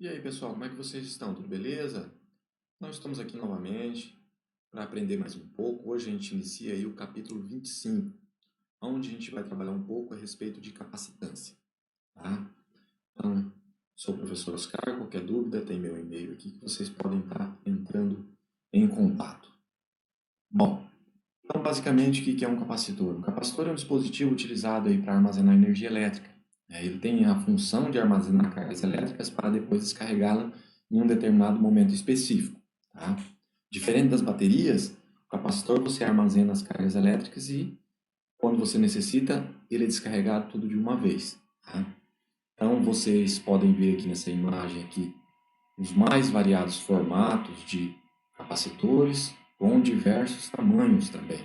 E aí, pessoal, como é que vocês estão? Tudo beleza? Nós estamos aqui novamente para aprender mais um pouco. Hoje a gente inicia aí o capítulo 25, onde a gente vai trabalhar um pouco a respeito de capacitância, tá? Então, sou o professor Oscar, qualquer dúvida tem meu e-mail aqui que vocês podem estar entrando em contato. Bom, então basicamente o que é um capacitor? Um capacitor é um dispositivo utilizado aí para armazenar energia elétrica. Ele tem a função de armazenar cargas elétricas para depois descarregá-la em um determinado momento específico. Tá? Diferente das baterias, o capacitor você armazena as cargas elétricas e, quando você necessita, ele é descarregado tudo de uma vez. Tá? Então, vocês podem ver aqui nessa imagem aqui os mais variados formatos de capacitores com diversos tamanhos também.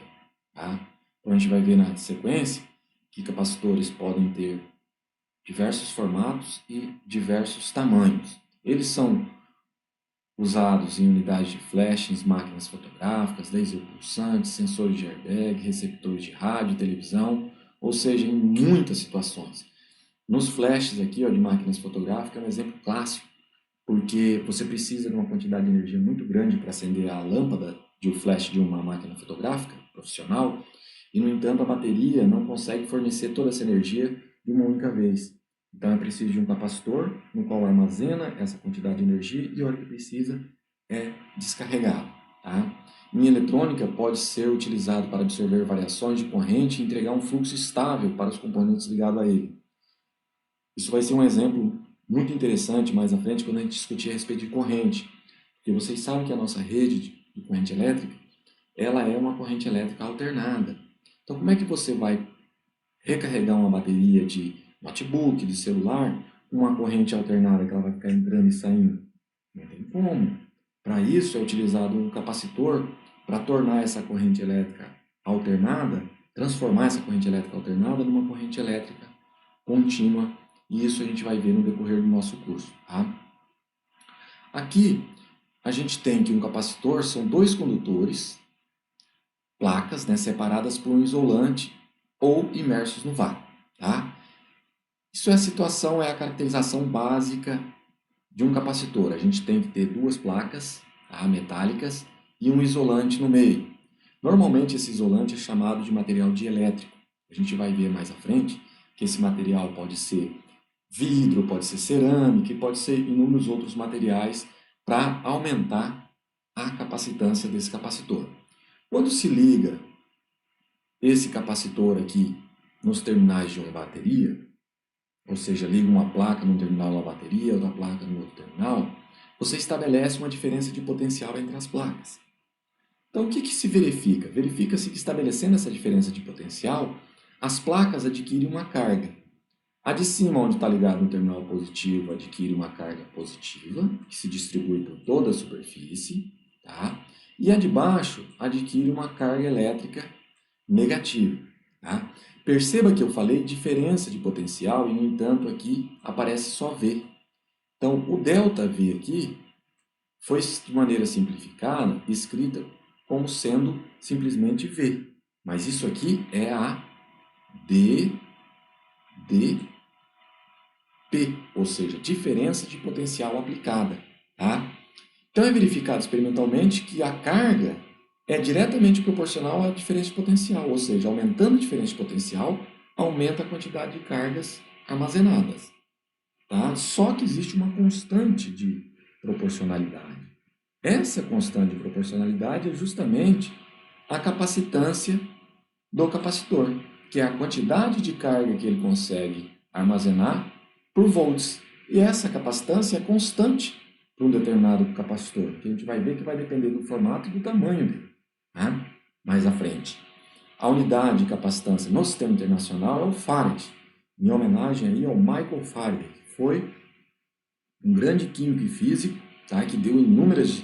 Tá? Então, a gente vai ver na sequência que capacitores podem ter diversos formatos e diversos tamanhos. Eles são usados em unidades de flash, em máquinas fotográficas, laser pulsantes, sensores de airbag, receptores de rádio, televisão, ou seja, em muitas situações. Nos flashes aqui, ó, de máquinas fotográficas, é um exemplo clássico, porque você precisa de uma quantidade de energia muito grande para acender a lâmpada de um flash de uma máquina fotográfica profissional, e, no entanto, a bateria não consegue fornecer toda essa energia de uma única vez. Então, é preciso de um capacitor no qual armazena essa quantidade de energia e, a hora que precisa, é descarregado. Tá? Em eletrônica, pode ser utilizado para absorver variações de corrente e entregar um fluxo estável para os componentes ligados a ele. Isso vai ser um exemplo muito interessante mais à frente quando a gente discutir a respeito de corrente. Porque vocês sabem que a nossa rede de corrente elétrica, ela é uma corrente elétrica alternada. Então, como é que você vai recarregar uma bateria de notebook, de celular, com uma corrente alternada que ela vai ficar entrando e saindo? Não tem como. Para isso é utilizado um capacitor para tornar essa corrente elétrica alternada, transformar essa corrente elétrica alternada numa corrente elétrica contínua, e isso a gente vai ver no decorrer do nosso curso. Tá? Aqui a gente tem que um capacitor são dois condutores, placas, né, separadas por um isolante ou imersos no vácuo. Tá? Isso é a situação, é a caracterização básica de um capacitor. A gente tem que ter duas placas, tá, metálicas e um isolante no meio. Normalmente esse isolante é chamado de material dielétrico. A gente vai ver mais à frente que esse material pode ser vidro, pode ser cerâmica e pode ser inúmeros outros materiais para aumentar a capacitância desse capacitor. Quando se liga esse capacitor aqui nos terminais de uma bateria, ou seja, liga uma placa num terminal da bateria, outra placa no outro terminal, você estabelece uma diferença de potencial entre as placas. Então, o que se verifica? Verifica-se que, estabelecendo essa diferença de potencial, as placas adquirem uma carga. A de cima, onde está ligado no terminal positivo, adquire uma carga positiva, que se distribui por toda a superfície, tá? E a de baixo adquire uma carga elétrica negativa. Tá? Perceba que eu falei diferença de potencial e, no entanto, aqui aparece só V. Então, o ΔV aqui foi, de maneira simplificada, escrita como sendo simplesmente V. Mas isso aqui é a DDP, ou seja, diferença de potencial aplicada. Tá? Então, é verificado experimentalmente que a carga é diretamente proporcional à diferença de potencial, ou seja, aumentando a diferença de potencial, aumenta a quantidade de cargas armazenadas. Tá? Só que existe uma constante de proporcionalidade. Essa constante de proporcionalidade é justamente a capacitância do capacitor, que é a quantidade de carga que ele consegue armazenar por volts. E essa capacitância é constante para um determinado capacitor, que a gente vai ver que vai depender do formato e do tamanho dele. Né? Mais à frente. A unidade de capacitância no sistema internacional é o Farad, em homenagem aí ao Michael Faraday, que foi um grande químico e físico, tá? Que deu inúmeras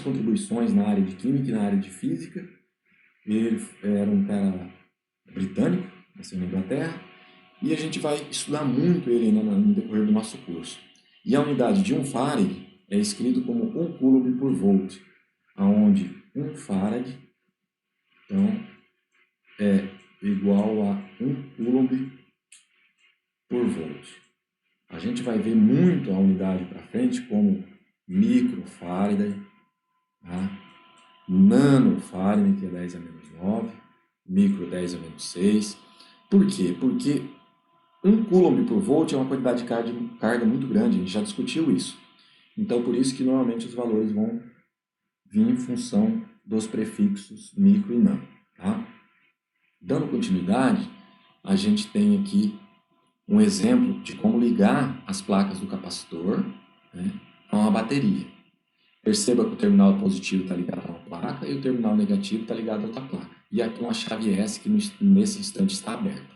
contribuições na área de química e na área de física. Ele era um cara britânico, nasceu na Inglaterra, e a gente vai estudar muito ele ainda no decorrer do nosso curso. E a unidade de 1 farad é escrito como 1 coulomb por volt, onde 1 farad então, é igual a 1 coulomb por volt. A gente vai ver muito a unidade para frente como microfarad, tá? Nanofarad, que é 10 a menos 9, micro 10 a menos 6. Por quê? Porque 1 coulomb por volt é uma quantidade de carga muito grande, a gente já discutiu isso. Então, por isso que normalmente os valores vão vir em função dos prefixos micro e nano. Tá? Dando continuidade, a gente tem aqui um exemplo de como ligar as placas do capacitor, né, a uma bateria. Perceba que o terminal positivo está ligado a uma placa e o terminal negativo está ligado a outra placa. E aqui uma chave S que nesse instante está aberta.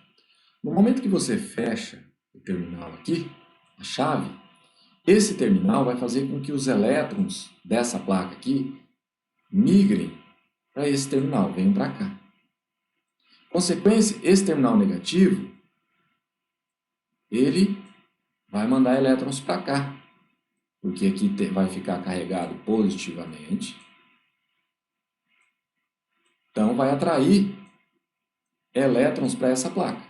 No momento que você fecha o terminal aqui, a chave, esse terminal vai fazer com que os elétrons dessa placa aqui migrem para esse terminal, venham para cá. Consequência, esse terminal negativo, ele vai mandar elétrons para cá, porque aqui vai ficar carregado positivamente. Então, vai atrair elétrons para essa placa.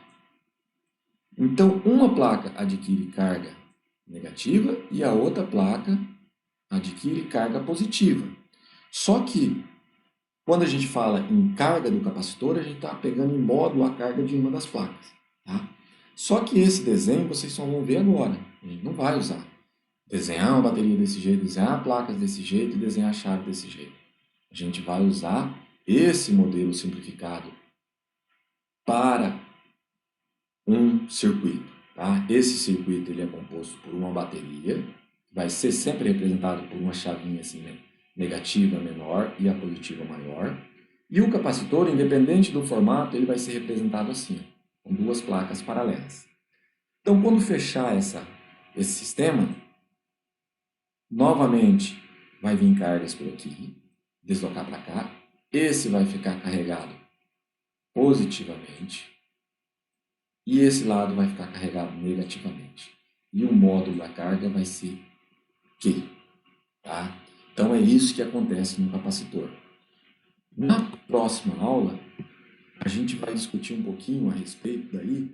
Então, uma placa adquire carga negativa e a outra placa adquire carga positiva. Só que, quando a gente fala em carga do capacitor, a gente está pegando em módulo a carga de uma das placas. Tá? Só que esse desenho vocês só vão ver agora. A gente não vai usar. Desenhar uma bateria desse jeito, desenhar placas desse jeito e desenhar a chave desse jeito. A gente vai usar esse modelo simplificado para um circuito. Tá? Esse circuito ele é composto por uma bateria, vai ser sempre representado por uma chavinha assim, né? Negativa menor e a positiva maior. E o capacitor, independente do formato, ele vai ser representado assim, com duas placas paralelas. Então, quando fechar esse sistema, novamente vai vir cargas por aqui, deslocar para cá. Esse vai ficar carregado positivamente e esse lado vai ficar carregado negativamente. E o módulo da carga vai ser Q. Tá? Então é isso que acontece no capacitor. Na próxima aula, a gente vai discutir um pouquinho a respeito daí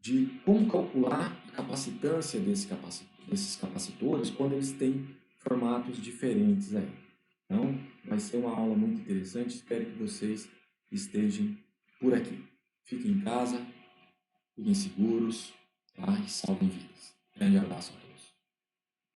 de como calcular a capacitância desses capacitores quando eles têm formatos diferentes aí. Então, vai ser uma aula muito interessante. Espero que vocês estejam por aqui. Fiquem em casa, fiquem seguros, tá? E salvem vidas. Grande abraço a todos.